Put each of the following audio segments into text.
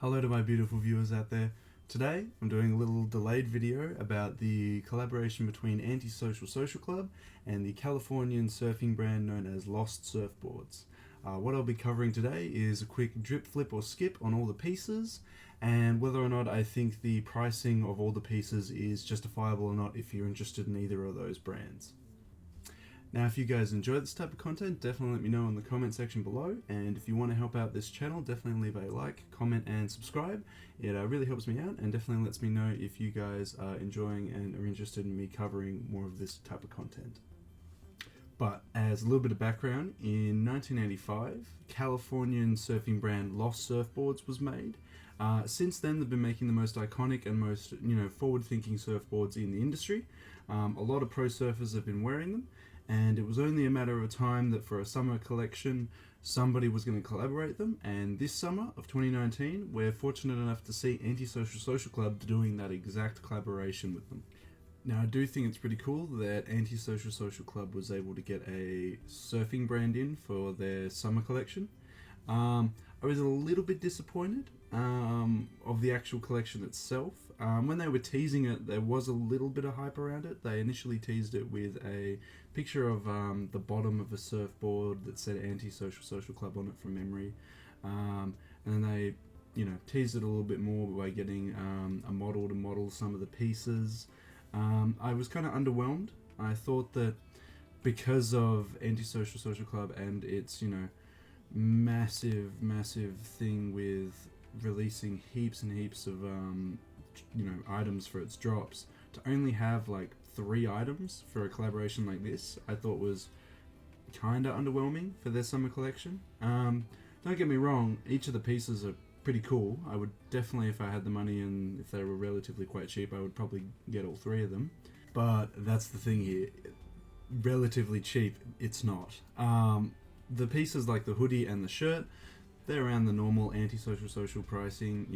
Hello to my beautiful viewers out there. Today I'm doing a little delayed video about the collaboration between Antisocial Social Club and the Californian surfing brand known as Lost Surfboards. What I'll be covering today is a quick drip, flip or skip on all the pieces and whether or not I think the pricing of all the pieces is justifiable or not if you're interested in either of those brands. Now, if you guys enjoy this type of content, definitely let me know in the comment section below, and if you want to help out this channel, definitely leave a like, comment and subscribe. It really helps me out and definitely lets me know if you guys are enjoying and are interested in me covering more of this type of content. But as a little bit of background, in 1985, Californian surfing brand Lost Surfboards was made. Since then, they've been making the most iconic and most forward-thinking surfboards in the industry. A lot of pro surfers have been wearing them, and it was only a matter of time that for a summer collection somebody was going to collaborate them, and this summer of 2019 we're fortunate enough to see Antisocial Social Club doing that exact collaboration with them. Now, I do think it's pretty cool that Antisocial Social Club was able to get a surfing brand in for their summer collection. I was a little bit disappointed of the actual collection itself. When they were teasing it, there was a little bit of hype around it. They initially teased it with a picture of the bottom of a surfboard that said Antisocial Social Club on it from memory. And then they teased it a little bit more by getting a model to model some of the pieces. I was kind of underwhelmed. I thought that because of Antisocial Social Club and its massive thing with releasing heaps and heaps of items for its drops, to only have like 3 items for a collaboration like this, I thought was kind of underwhelming for their summer collection. Don't get me wrong, each of the pieces are pretty cool. I would definitely, if I had the money and if they were relatively quite cheap, I would probably get all 3 of them. But that's the thing here, relatively cheap it's not. The pieces like the hoodie and the shirt, they're around the normal Antisocial Social pricing.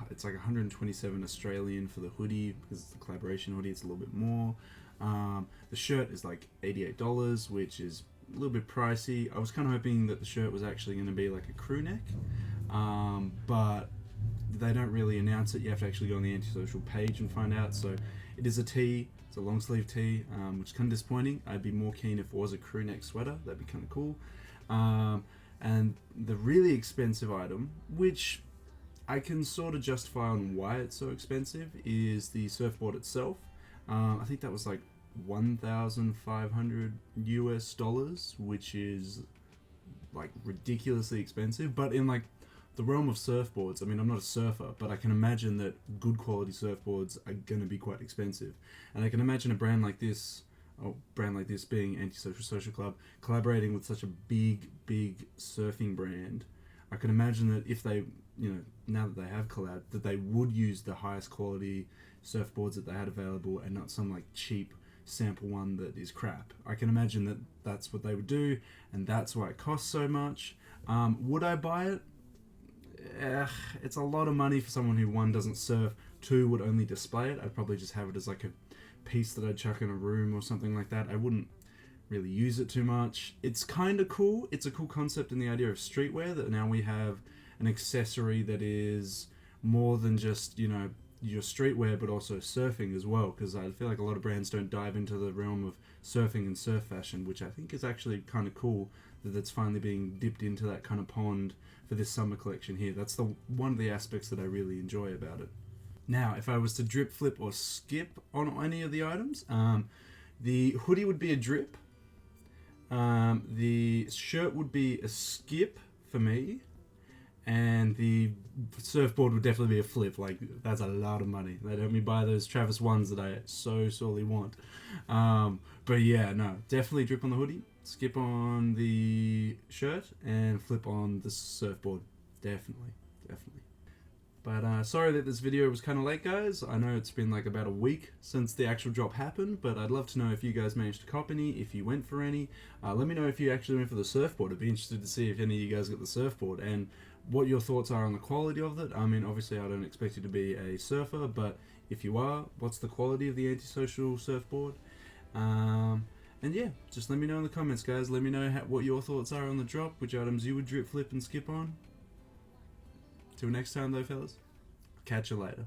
It's like 127 Australian for the hoodie because it's the collaboration hoodie. It's a little bit more. The shirt is like $88, which is a little bit pricey. I was kind of hoping that the shirt was actually going to be like a crew neck, but they don't really announce it. You have to actually go on the Antisocial page and find out. So it is a tee. It's a long sleeve tee, which is kind of disappointing. I'd be more keen if it was a crew neck sweater. That'd be kind of cool. And the really expensive item, which I can sort of justify on why it's so expensive, is the surfboard itself. I think that was like $1,500 US, which is like ridiculously expensive. But in like the realm of surfboards, I mean, I'm not a surfer, but I can imagine that good quality surfboards are going to be quite expensive. And I can imagine a brand like this being Antisocial Social Club, collaborating with such a big surfing brand. I can imagine that if they, now that they have collabed, that they would use the highest quality surfboards that they had available and not some like cheap sample one that is crap. I can imagine that that's what they would do, and that's why it costs so much. Would I buy it? It's a lot of money for someone who, 1, doesn't surf, 2, would only display it. I'd probably just have it as like a piece that I'd chuck in a room or something like that. I wouldn't really use it too much. It's kind of cool. It's a cool concept in the idea of streetwear, that now we have an accessory that is more than just your streetwear but also surfing as well, because I feel like a lot of brands don't dive into the realm of surfing and surf fashion, which I think is actually kind of cool that it's finally being dipped into that kind of pond for this summer collection here. That's one of the aspects that I really enjoy about it. Now, if I was to drip, flip or skip on any of the items, the hoodie would be a drip, the shirt would be a skip for me, and the surfboard would definitely be a flip. Like, that's a lot of money. They'd help me buy those Travis ones that I so sorely want. But yeah, no, definitely drip on the hoodie, skip on the shirt, and flip on the surfboard. Definitely. But sorry that this video was kind of late, guys. I know it's been like about a week since the actual drop happened, but I'd love to know if you guys managed to cop any, if you went for any. Let me know if you actually went for the surfboard. I'd be interested to see if any of you guys got the surfboard and what your thoughts are on the quality of it. I mean, obviously I don't expect you to be a surfer, but if you are, what's the quality of the Antisocial surfboard? And yeah, just let me know in the comments, guys. Let me know what your thoughts are on the drop, which items you would drip, flip, and skip on. Till next time though, fellas, catch you later.